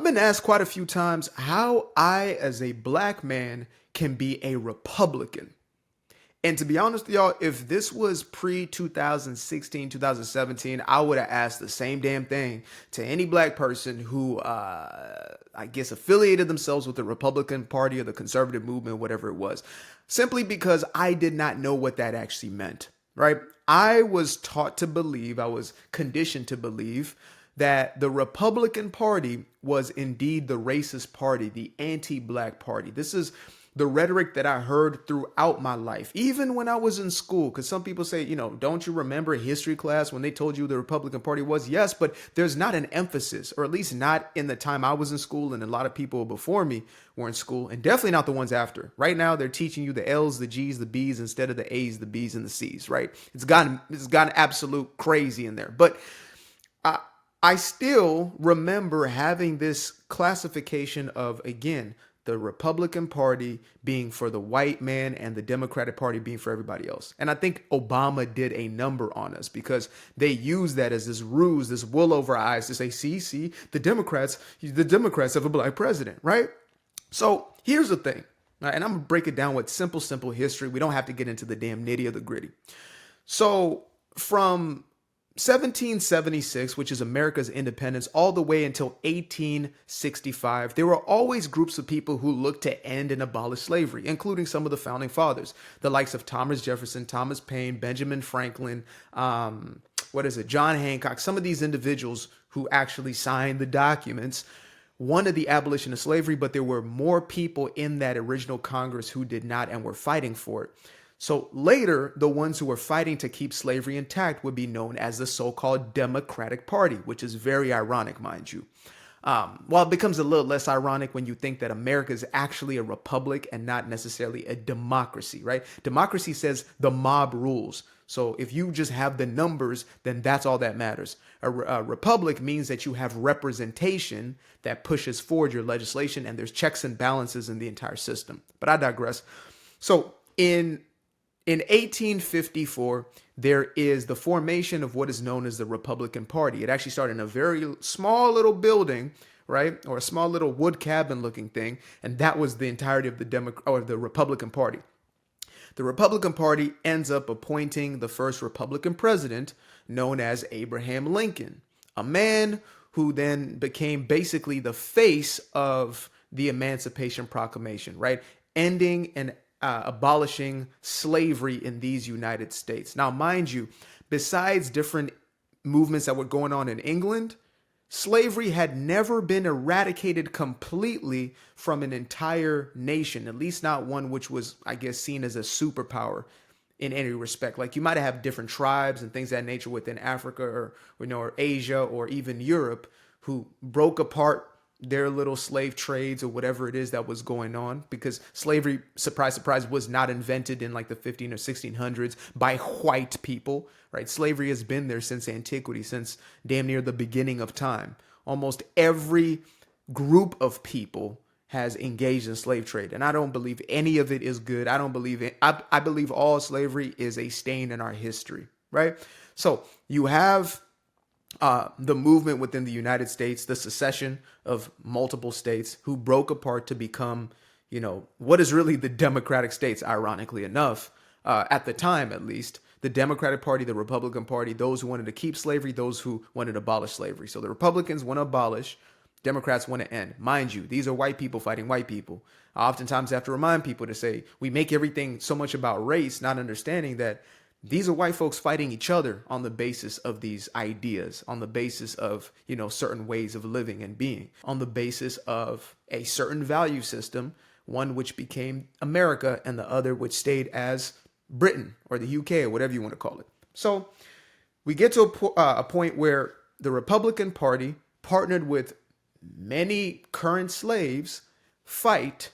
I've been asked quite a few times how I, as a black man, can be a Republican. And to be honest with y'all, if this was pre 2016, 2017, I would have asked the same damn thing to any black person who, I guess, affiliated themselves with the Republican Party or the conservative movement, whatever it was, simply because I did not know what that actually meant, right? I was taught to believe, I was conditioned to believe that the Republican Party was indeed the racist party, the anti-black party. This is the rhetoric that I heard throughout my life, even when I was in school. Because some people say, don't you remember history class when they told you the Republican Party was? Yes, but there's not an emphasis, or at least not in the time I was in school, and a lot of people before me were in school, and definitely not the ones after. Right now, they're teaching you the L's, the G's, the B's instead of the A's, the B's, and the C's. Right? It's gotten absolute crazy in there, but I still remember having this classification of, again, the Republican Party being for the white man and the Democratic Party being for everybody else. And I think Obama did a number on us because they used that as this ruse, this wool over our eyes to say, see, the Democrats have a black president, right? So here's the thing, and I'm gonna break it down with simple history. We don't have to get into the damn nitty of the gritty. So from 1776, which is America's independence, all the way until 1865, there were always groups of people who looked to end and abolish slavery, including some of the founding fathers, the likes of Thomas Jefferson, Thomas Paine, Benjamin Franklin, John Hancock. Some of these individuals who actually signed the documents wanted the abolition of slavery, but there were more people in that original Congress who did not and were fighting for it. So later, the ones who were fighting to keep slavery intact would be known as the so-called Democratic Party, which is very ironic, mind you. Well, it becomes a little less ironic when you think that America is actually a republic and not necessarily a democracy, right? Democracy says the mob rules. So if you just have the numbers, then that's all that matters. A republic means that you have representation that pushes forward your legislation, and there's checks and balances in the entire system. But I digress. So in 1854, there is the formation of what is known as the Republican Party. It actually started in a very small little building, right? Or a small little wood cabin looking thing. And that was the entirety of the Republican Party. The Republican Party ends up appointing the first Republican president, known as Abraham Lincoln, a man who then became basically the face of the Emancipation Proclamation, right? Ending and abolishing slavery in these United States. Now, mind you, besides different movements that were going on in England, slavery had never been eradicated completely from an entire nation, at least not one which was, I guess, seen as a superpower in any respect. Like you might have different tribes and things of that nature within Africa or Asia or even Europe who broke apart their little slave trades or whatever it is that was going on, because slavery, surprise, surprise, was not invented in like the 15 or 1600s by white people, right? Slavery has been there since antiquity, since damn near the beginning of time. Almost every group of people has engaged in slave trade, and I don't believe any of it is good. I don't believe it. I believe all slavery is a stain in our history, right? So you have the movement within the United States, the secession of multiple states who broke apart to become, what is really the Democratic states, ironically enough, at the time at least. The Democratic Party, the Republican Party, those who wanted to keep slavery, those who wanted to abolish slavery. So the Republicans want to abolish, Democrats want to end. Mind you, these are white people fighting white people. I oftentimes have to remind people to say, we make everything so much about race, not understanding that these are white folks fighting each other on the basis of these ideas, on the basis of, certain ways of living and being, on the basis of a certain value system, one which became America and the other which stayed as Britain or the UK or whatever you want to call it. So we get to a point where the Republican Party, partnered with many current slaves, fight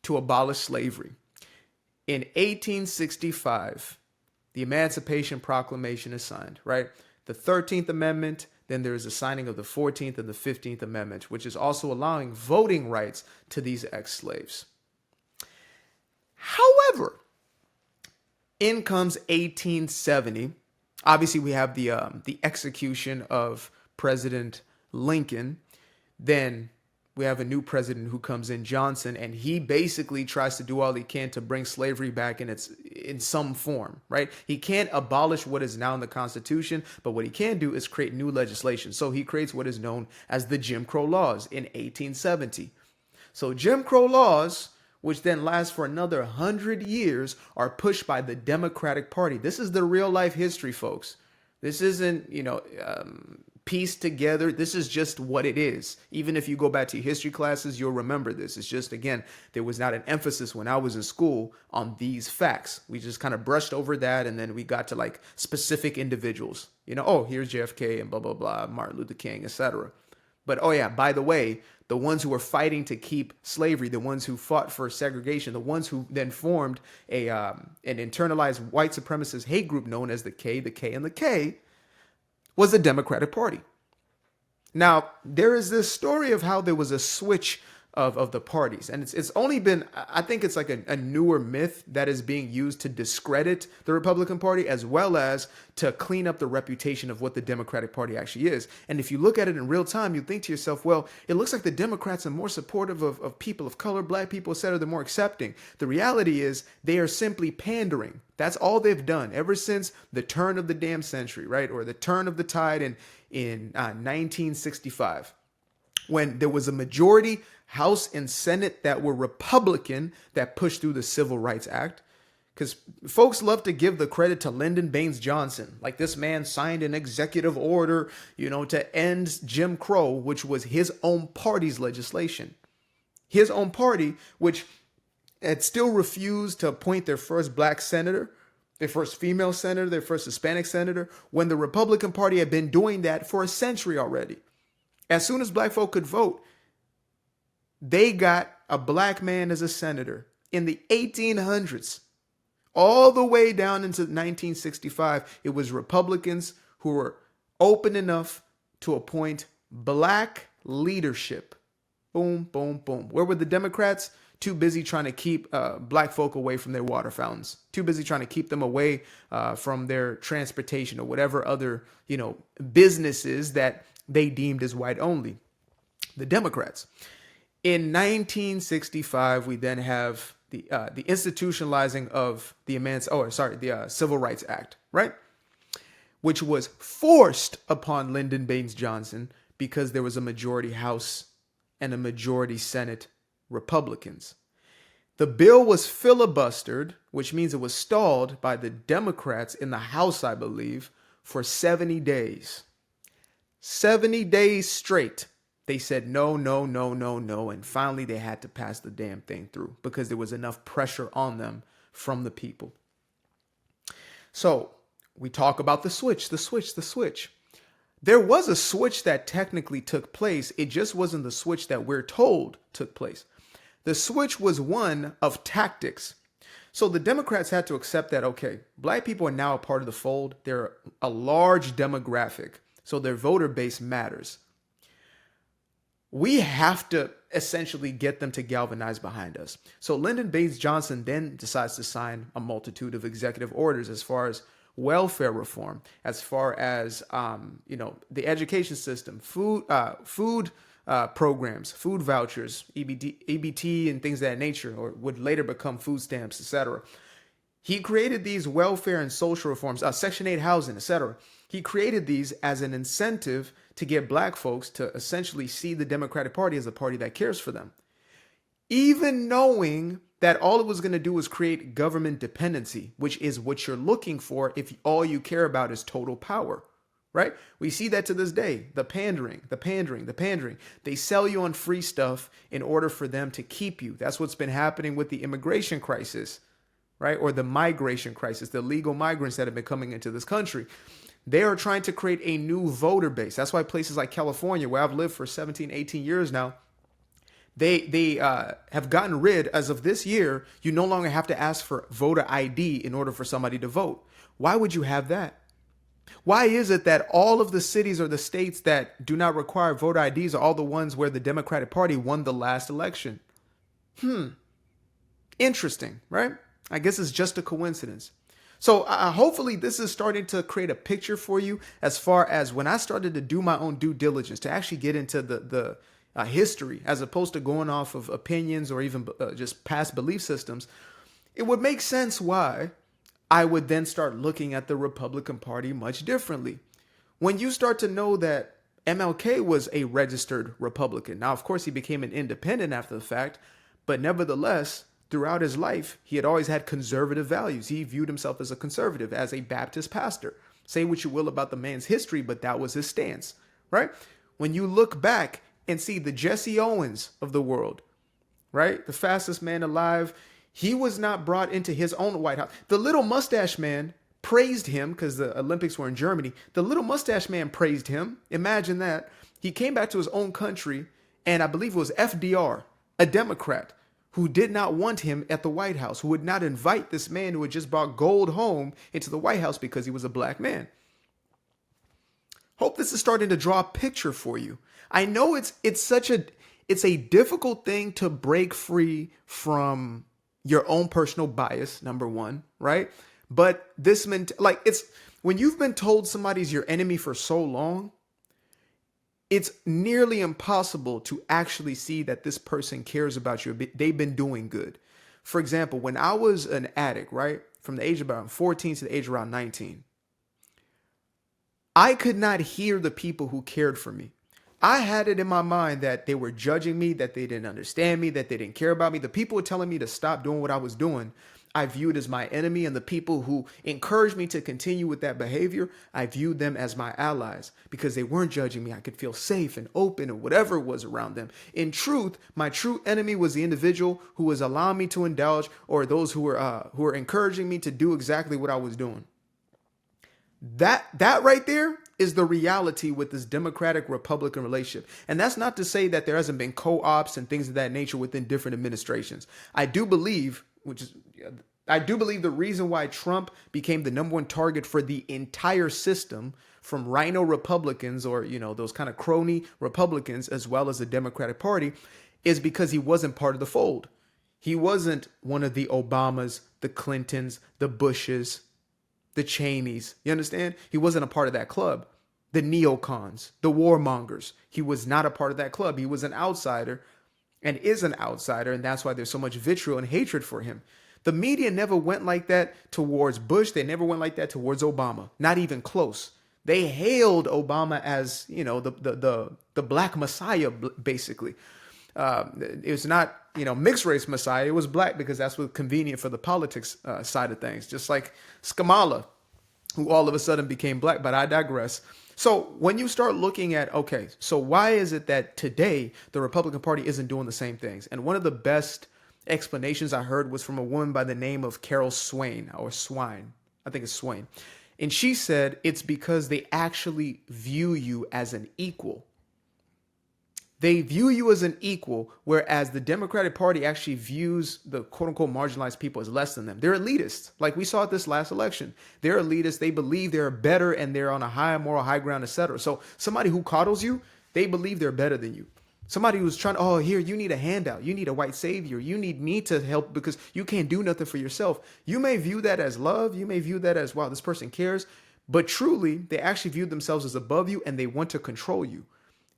to abolish slavery. In 1865, the Emancipation Proclamation is signed, right? The 13th Amendment, then there is a signing of the 14th and the 15th Amendment, which is also allowing voting rights to these ex-slaves. However, in comes 1870. Obviously, we have the execution of President Lincoln. Then we have a new president who comes in, Johnson, and he basically tries to do all he can to bring slavery back in some form, right? He can't abolish what is now in the Constitution, but what he can do is create new legislation. So he creates what is known as the Jim Crow laws in 1870. So Jim Crow laws, which then last for another 100 years, are pushed by the Democratic Party. This is the real life history, folks. This isn't, pieced together. This is just what it is. Even if you go back to your history classes, you'll remember this. It's just, again, there was not an emphasis when I was in school on these facts. We just kind of brushed over that, and then we got to like specific individuals. Here's JFK and blah, blah, blah, Martin Luther King, etc. But, oh yeah, by the way, the ones who were fighting to keep slavery, the ones who fought for segregation, the ones who then formed an internalized white supremacist hate group known as the K, and the K, was the Democratic Party. Now, there is this story of how there was a switch of the parties. And it's only been, I think it's like a newer myth that is being used to discredit the Republican Party, as well as to clean up the reputation of what the Democratic Party actually is. And if you look at it in real time, you think to yourself, well, it looks like the Democrats are more supportive of people of color, black people, etc. They're more accepting. The reality is they are simply pandering. That's all they've done ever since the turn of the damn century, right? Or the turn of the tide in 1965, when there was a majority House and Senate that were Republican that pushed through the Civil Rights Act. Because folks love to give the credit to Lyndon Baines Johnson. Like, this man signed an executive order, to end Jim Crow, which was his own party's legislation. His own party, which had still refused to appoint their first black senator, their first female senator, their first Hispanic senator, when the Republican Party had been doing that for a century already. As soon as black folk could vote, they got a black man as a senator in the 1800s. All the way down into 1965, it was Republicans who were open enough to appoint black leadership. Boom, boom, boom. Where were the Democrats? Too busy trying to keep black folk away from their water fountains. Too busy trying to keep them away from their transportation or whatever other, businesses that they deemed as white only. The Democrats. In 1965, we then have the institutionalizing of the Civil Rights Act, right? Which was forced upon Lyndon Baines Johnson because there was a majority House and a majority Senate Republicans. The bill was filibustered, which means it was stalled by the Democrats in the House, I believe, for 70 days. 70 days straight. They said no, no, no, no, no. And finally, they had to pass the damn thing through because there was enough pressure on them from the people. So we talk about the switch. There was a switch that technically took place. It just wasn't the switch that we're told took place. The switch was one of tactics. So the Democrats had to accept that, okay, black people are now a part of the fold. They're a large demographic, so their voter base matters. We have to essentially get them to galvanize behind us. So Lyndon Baines Johnson then decides to sign a multitude of executive orders as far as welfare reform, as far as the education system, food programs, food vouchers, EBT, and things of that nature, or would later become food stamps, etc. He created these welfare and social reforms, Section 8 housing, etc. He created these as an incentive to get black folks to essentially see the Democratic Party as a party that cares for them. Even knowing that all it was going to do was create government dependency, which is what you're looking for if all you care about is total power, right? We see that to this day, the pandering. They sell you on free stuff in order for them to keep you. That's what's been happening with the immigration crisis, right? Or the migration crisis, the illegal migrants that have been coming into this country. They are trying to create a new voter base. That's why places like California, where I've lived for 17, 18 years now, they have gotten rid, as of this year, you no longer have to ask for voter ID in order for somebody to vote. Why would you have that? Why is it that all of the cities or the states that do not require voter IDs are all the ones where the Democratic Party won the last election? Interesting, right? I guess it's just a coincidence. So hopefully this is starting to create a picture for you as far as when I started to do my own due diligence to actually get into the history, as opposed to going off of opinions or even just past belief systems, it would make sense why I would then start looking at the Republican Party much differently. When you start to know that MLK was a registered Republican. Now, of course, he became an independent after the fact, but nevertheless, throughout his life, he had always had conservative values. He viewed himself as a conservative, as a Baptist pastor. Say what you will about the man's history, but that was his stance, right? When you look back and see the Jesse Owens of the world, right? The fastest man alive, he was not brought into his own White House. The little mustache man praised him because the Olympics were in Germany. The little mustache man praised him. Imagine that. He came back to his own country, and I believe it was FDR, a Democrat, who did not want him at the White House, who would not invite this man who had just brought gold home into the White House because he was a black man. Hope this is starting to draw a picture for you. I know it's a difficult thing to break free from your own personal bias, number one, right? But this it's when you've been told somebody's your enemy for so long, it's nearly impossible to actually see that this person cares about you. They've been doing good. For example, when I was an addict, right, from the age of around 14 to the age of around 19, I could not hear the people who cared for me. I had it in my mind that they were judging me, that they didn't understand me, that they didn't care about me. The people were telling me to stop doing what I was doing, I viewed as my enemy, and the people who encouraged me to continue with that behavior, I viewed them as my allies because they weren't judging me. I could feel safe and open and whatever was around them. In truth, my true enemy was the individual who was allowing me to indulge, or those who were encouraging me to do exactly what I was doing. That right there is the reality with this Democratic-Republican relationship. And that's not to say that there hasn't been co-ops and things of that nature within different administrations. I do believe the reason why Trump became the number one target for the entire system, from rhino Republicans or, those kind of crony Republicans, as well as the Democratic Party, is because he wasn't part of the fold. He wasn't one of the Obamas, the Clintons, the Bushes, the Cheneys. You understand? He wasn't a part of that club. The neocons, the warmongers. He was not a part of that club. He was an outsider and is an outsider. And that's why there's so much vitriol and hatred for him. The media never went like that towards Bush. They never went like that towards Obama. Not even close. They hailed Obama as, the black messiah, basically. It was not, mixed race messiah. It was black because that's what's convenient for the politics side of things. Just like Skamala, who all of a sudden became black, but I digress. So when you start looking at, okay, so why is it that today the Republican Party isn't doing the same things? And one of the best explanations I heard was from a woman by the name of Carol Swain, or Swine. I think it's Swain. And she said it's because they actually view you as an equal. They view you as an equal, whereas the Democratic Party actually views the quote-unquote marginalized people as less than them. They're elitists, like we saw at this last election. They're elitists. They believe they're better and they're on a high moral high ground, etc. So somebody who coddles you, they believe they're better than you. Somebody who's trying, here, you need a handout. You need a white savior. You need me to help because you can't do nothing for yourself. You may view that as love. You may view that as, wow, this person cares. But truly, they actually view themselves as above you and they want to control you.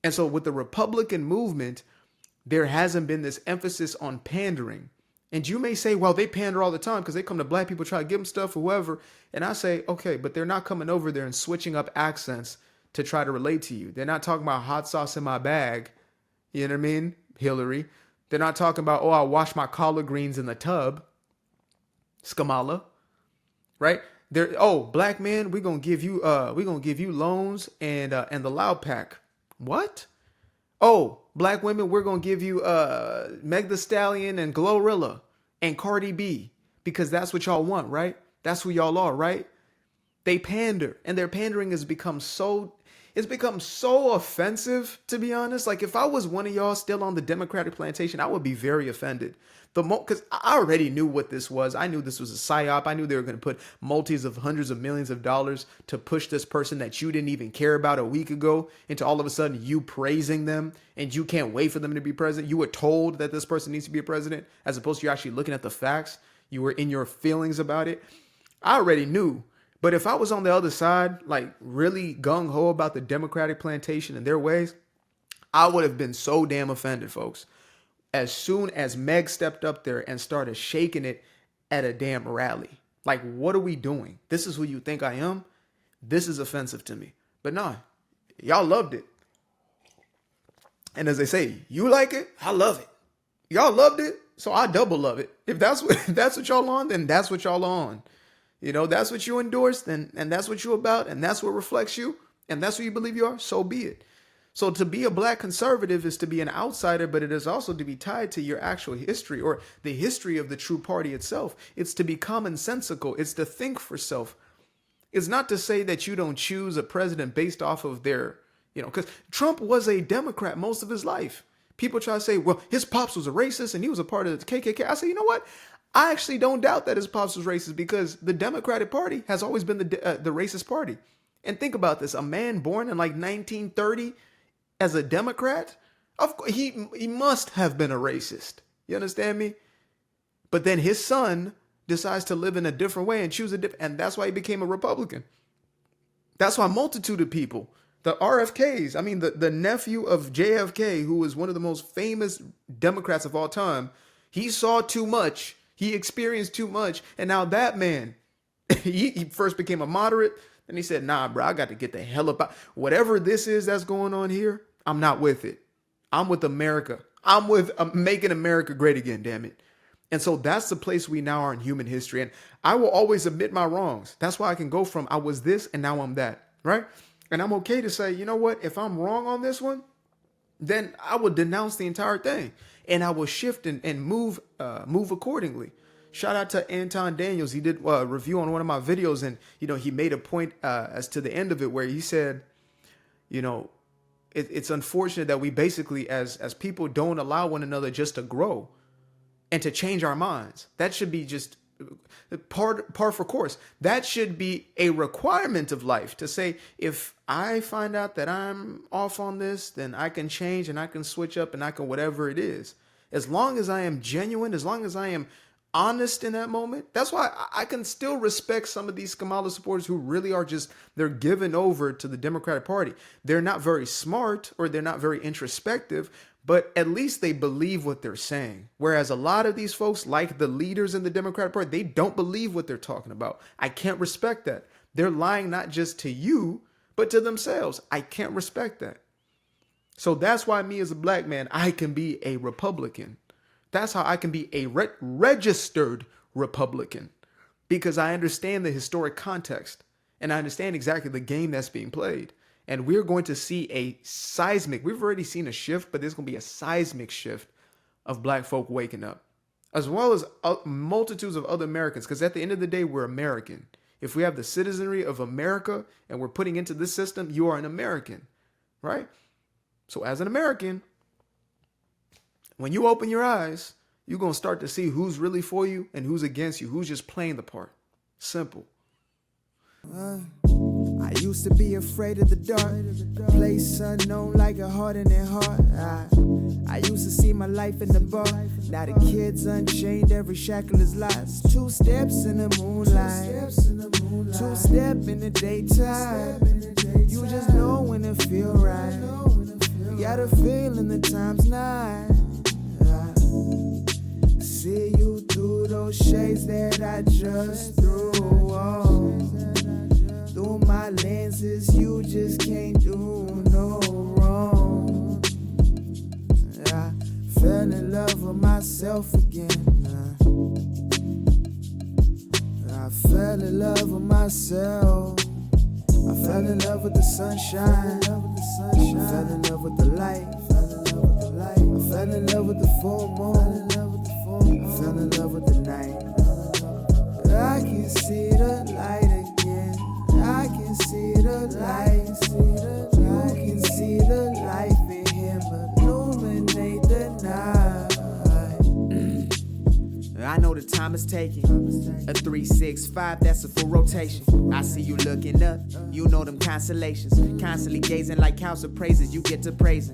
And so with the Republican movement, there hasn't been this emphasis on pandering. And you may say, well, they pander all the time because they come to black people, try to give them stuff or whoever. And I say, okay, but they're not coming over there and switching up accents to try to relate to you. They're not talking about hot sauce in my bag. You know what I mean? Hillary. They're not talking about, I wash my collard greens in the tub. Skamala. Right? Black men, we're gonna give you loans and the Loud Pack. What? Black women, we're going to give you Meg Thee Stallion and Glorilla and Cardi B because that's what y'all want, right? That's who y'all are, right? They pander, and their pandering has become so offensive, to be honest. Like, if I was one of y'all still on the Democratic plantation, I would be very offended. Because I already knew what this was. I knew this was a psyop. I knew they were going to put multis of hundreds of millions of dollars to push this person that you didn't even care about a week ago into all of a sudden you praising them and you can't wait for them to be president. You were told that this person needs to be a president as opposed to you actually looking at the facts. You were in your feelings about it. I already knew. But if I was on the other side, like really gung-ho about the Democratic plantation and their ways, I would have been so damn offended, folks. As soon as Meg stepped up there and started shaking it at a damn rally. Like, what are we doing? This is who you think I am? This is offensive to me. But nah, y'all loved it. And as they say, you like it, I love it. Y'all loved it, so I double love it. If that's what y'all on, then that's what y'all on. You know, that's what you endorsed, and that's what you about, and that's what reflects you, and that's what you believe you are, so be it. So to be a black conservative is to be an outsider, but it is also to be tied to your actual history or the history of the true party itself. It's to be commonsensical. It's to think for self. It's not to say that you don't choose a president based off of their, because Trump was a Democrat most of his life. People try to say, well, his pops was a racist and he was a part of the KKK. I say, you know what? I actually don't doubt that his pops was racist because the Democratic Party has always been the racist party. And think about this. A man born in like 1930 as a Democrat, of course, he must have been a racist. You understand me? But then his son decides to live in a different way and choose and that's why he became a Republican. That's why a multitude of people, the RFKs, I mean, the nephew of JFK, who was one of the most famous Democrats of all time, he saw too much. He experienced too much. And now that man, he first became a moderate. Then he said, nah, bro, I got to get the hell up out. Whatever this is that's going on here, I'm not with it. I'm with America. I'm with making America great again, damn it. And so that's the place we now are in human history. And I will always admit my wrongs. That's why I can go from I was this and now I'm that, right? And I'm okay to say, you know what? If I'm wrong on this one, then I will denounce the entire thing. And I will shift and move accordingly. Shout out to Anton Daniels. He did a review on one of my videos, and he made a point as to the end of it where he said, it's unfortunate that we basically as people don't allow one another just to grow and to change our minds. That should be just par for course. That should be a requirement of life to say, if I find out that I'm off on this, then I can change and I can switch up and I can whatever it is. As long as I am genuine, as long as I am honest in that moment. That's why I can still respect some of these Kamala supporters who really are they're given over to the Democratic Party. They're not very smart or they're not very introspective, but at least they believe what they're saying. Whereas a lot of these folks, like the leaders in the Democratic Party, they don't believe what they're talking about. I can't respect that. They're lying not just to you, but to themselves. I can't respect that. So that's why me as a black man, I can be a Republican. That's how I can be a registered Republican, because I understand the historic context and I understand exactly the game that's being played. And we're going to see we've already seen a shift, but there's going to be a seismic shift of black folk waking up, as well as multitudes of other Americans. Because at the end of the day, we're American. If we have the citizenry of America and we're putting into this system, you are an American, right? So as an American, when you open your eyes, you're going to start to see who's really for you and who's against you, who's just playing the part. Simple. I used to be afraid of the dark, place unknown like a hardening heart. I used to see my life in the bar. Now the kids unchained, every shackle is lost. 2 steps in the moonlight, 2 step in the daytime. You just know when it feel right. You got a feeling the time's not. See you through those shades that I just threw on. Through my lenses, you just can't do no wrong. I fell in love with myself again. I fell in love with myself. I fell in love with the sunshine. I fell in love with the light. I fell in love with the full moon. I fell in love with the night. I can see the light again. I can see the light. You can see the life in him illuminate the night. I know the time is taking. A 3-6-5, that's a full rotation. I see you looking up, you know them constellations. Constantly gazing like house of praises, you get to praising.